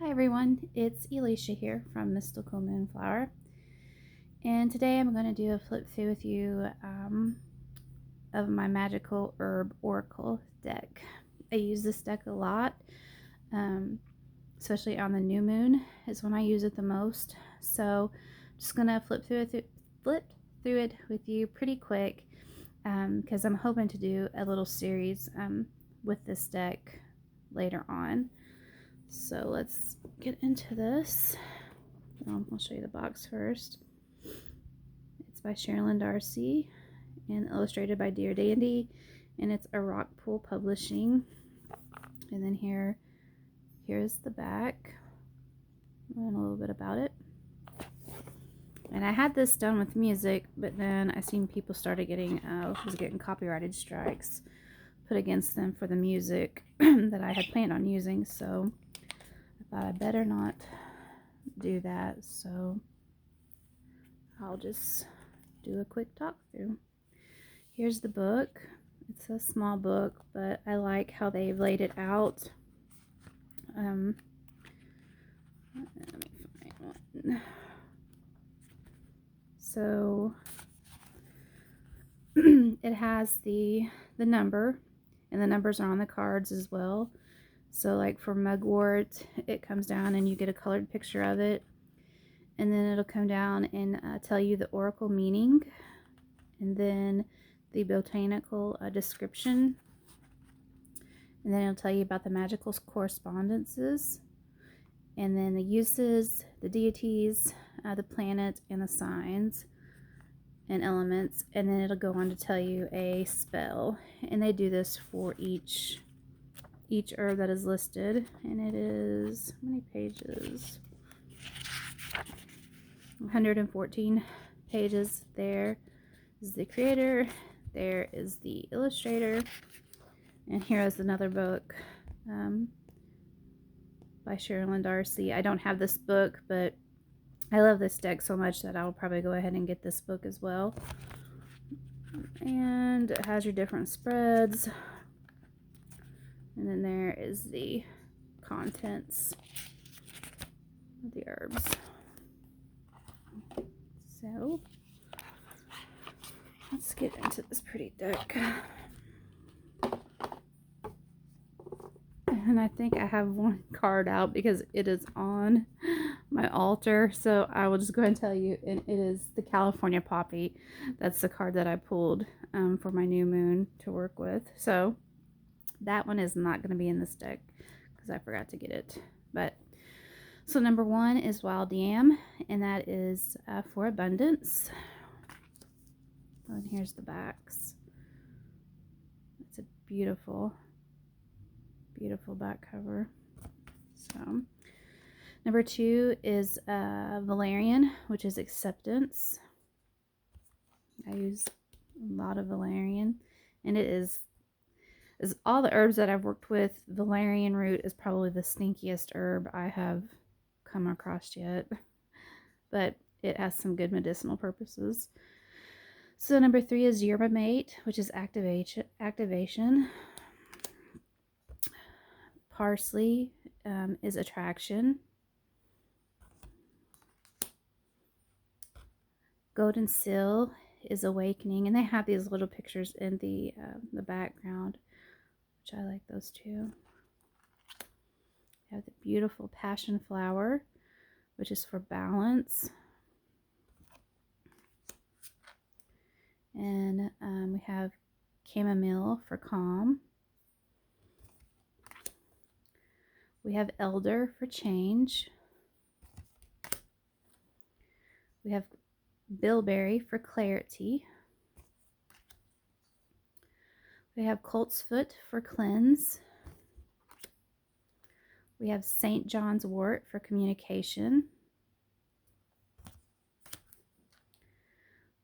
Hi everyone, it's Elisha here from Mystical Moonflower, and today I'm going to do a flip through with you of my Magickal Herb Oracle deck. I use this deck a lot, especially on the new moon is when I use it the most. So I'm just going to flip through it with you pretty quick because I'm hoping to do a little series with this deck later on. So let's get into this. I'll show you the box first. It's by Sherilyn Darcy and illustrated by Dear Dandy, and it's a Rockpool Publishing. And then here's the back and a little bit about it. And I had this done with music, but then I seen people started getting copyrighted strikes put against them for the music that I had planned on using, so I thought I better not do that, so I'll just do a quick talk through. Here's the book. It's a small book, but I like how they've laid it out. Let me find one. So it has the number, and the numbers are on the cards as well. So like for mugwort, it comes down and you get a colored picture of it, and then it'll come down and tell you the oracle meaning, and then the botanical description, and then it'll tell you about the magical correspondences, and then the uses, the deities, the planet, and the signs and elements, and then it'll go on to tell you a spell. And they do this for each herb that is listed, and it is, how many pages? 114 pages. There is the creator, there is the illustrator, and here is another book by Sherilyn Darcy. I don't have this book, but I love this deck so much that I'll probably go ahead and get this book as well. And it has your different spreads, and then there is the contents of the herbs. So let's get into this pretty deck. And I think I have one card out because it is on my altar, so I will just go ahead and tell you, and it is the California Poppy. That's the card that I pulled for my new moon to work with. So that one is not going to be in this deck because I forgot to get it. But so number one is Wild Yam, and that is for abundance. Oh, and here's the backs. It's a beautiful back cover. So number two is valerian, which is acceptance. I use a lot of valerian, and it is all the herbs that I've worked with, valerian root is probably the stinkiest herb I have come across yet, but it has some good medicinal purposes. So number three is yerba mate, which is activation. Parsley is attraction. Golden seal is awakening, and they have these little pictures in the background, which I like those too. We have the beautiful passion flower, which is for balance. And we have chamomile for calm. We have elder for change. We have bilberry for clarity. We have colt's foot for cleanse. We have St. John's wort for communication.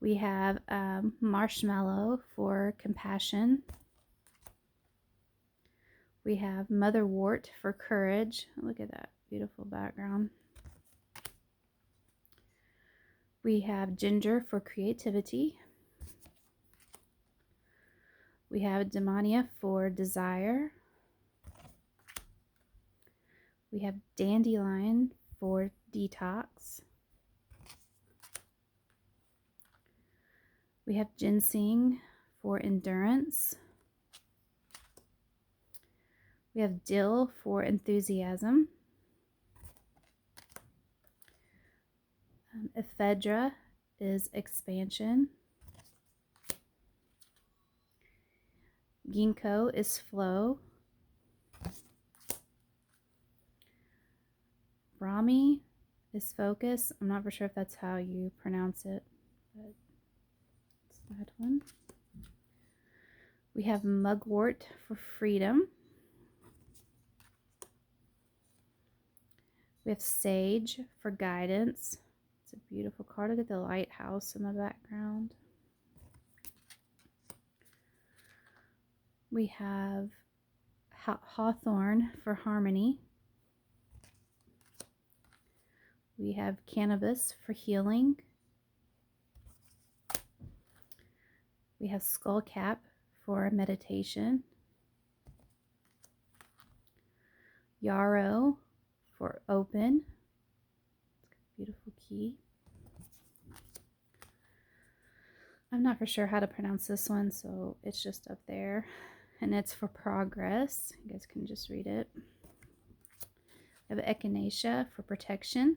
We have marshmallow for compassion. We have motherwort for courage. Look at that beautiful background. We have ginger for creativity. We have demonia for desire. We have dandelion for detox. We have ginseng for endurance. We have dill for enthusiasm. Ephedra is expansion. Ginkgo is flow. Brahmi is focus. I'm not for sure if that's how you pronounce it, but it's that one. We have mugwort for freedom. We have sage for guidance. It's a beautiful card. Look at the lighthouse in the background. We have hawthorn for harmony. We have cannabis for healing. We have skullcap for meditation. Yarrow for open. Beautiful key. I'm not for sure how to pronounce this one, so it's just up there. And it's for progress. You guys can just read it. I have echinacea for protection.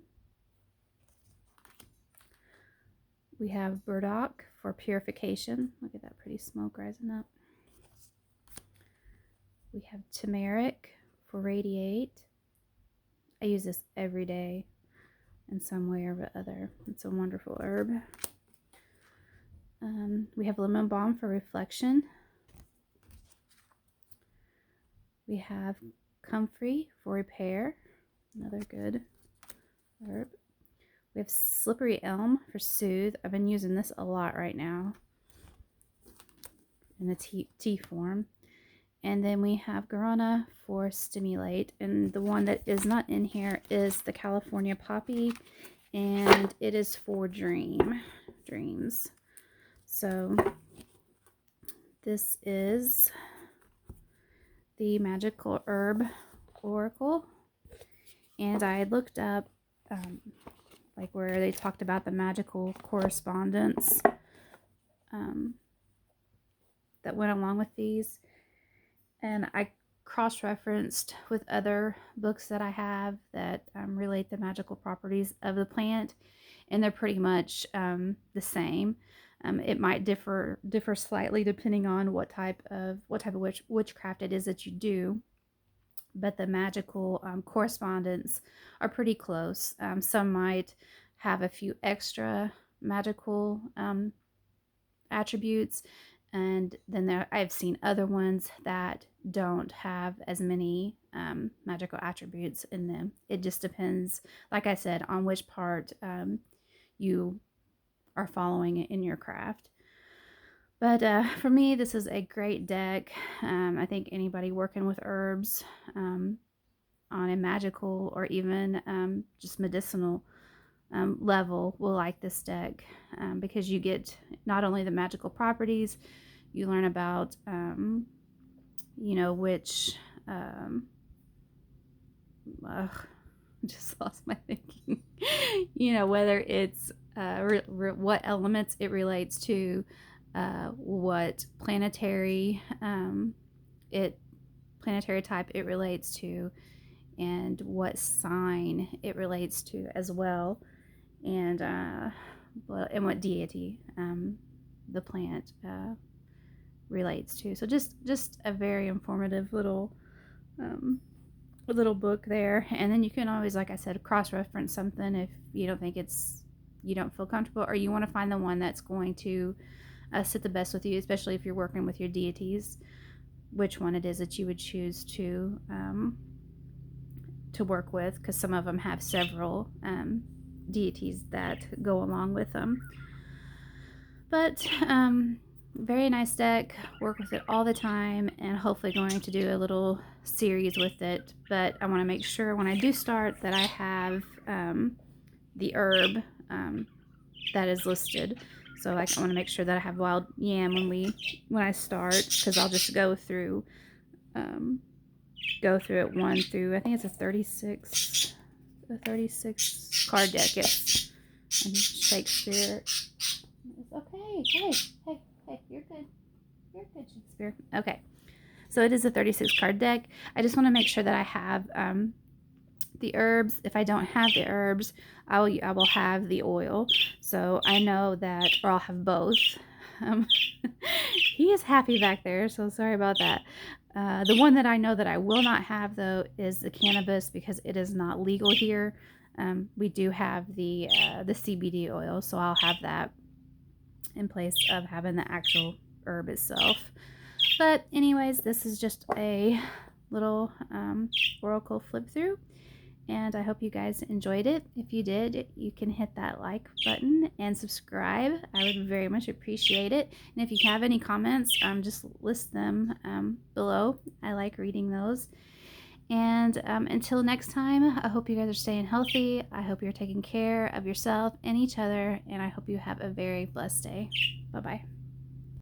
We have burdock for purification. Look at that pretty smoke rising up. We have turmeric for radiate. I use this every day in some way or other. It's a wonderful herb. We have lemon balm for reflection. We have comfrey for repair. Another good herb. We have slippery elm for soothe. I've been using this a lot right now in the tea form. And then we have guarana for stimulate. And the one that is not in here is the California poppy. And it is for dreams. So this is the Magickal Herb Oracle. And I looked up like where they talked about the magical correspondence that went along with these. And I cross-referenced with other books that I have that relate the magical properties of the plant, and they're pretty much the same. It might differ slightly depending on what type of witchcraft it is that you do, but the magical correspondence are pretty close. Some might have a few extra magical attributes, and then I've seen other ones that don't have as many magical attributes in them. It just depends, like I said, on which part you are following in your craft. But for me, this is a great deck. I think anybody working with herbs on a magical or even just medicinal level will like this deck because you get not only the magical properties, you learn about, you know, which, just lost my thinking, you know, whether it's what elements it relates to, what planetary type it relates to, and what sign it relates to as well, and what deity the plant relates to. So just a very informative little book there. And then you can always, like I said, cross-reference something if you don't think you don't feel comfortable, or you want to find the one that's going to sit the best with you, especially if you're working with your deities, which one it is that you would choose to work with, because some of them have several deities that go along with them. But very nice deck. Work with it all the time, and hopefully going to do a little series with it. But I want to make sure when I do start that I have the herb that is listed. So like, I want to make sure that I have wild yam when I start, because I'll just go through go through it one through, I think it's a 36 card deck. It's Shakespeare. It's okay. Hey, you're good. You're good, Shakespeare. Okay. So it is a 36 card deck. I just want to make sure that I have the herbs. If I don't have the herbs, I will have the oil. So I know that, or I'll have both. He is happy back there, so sorry about that. The one that I know that I will not have, though, is the cannabis, because it is not legal here. We do have the CBD oil, so I'll have that in place of having the actual herb itself. But anyways, this is just a little oracle flip through, and I hope you guys enjoyed it. If you did, you can hit that like button and subscribe. I would very much appreciate it. And if you have any comments, just list them below. I like reading those. And until next time, I hope you guys are staying healthy. I hope you're taking care of yourself and each other, and I hope you have a very blessed day. Bye-bye.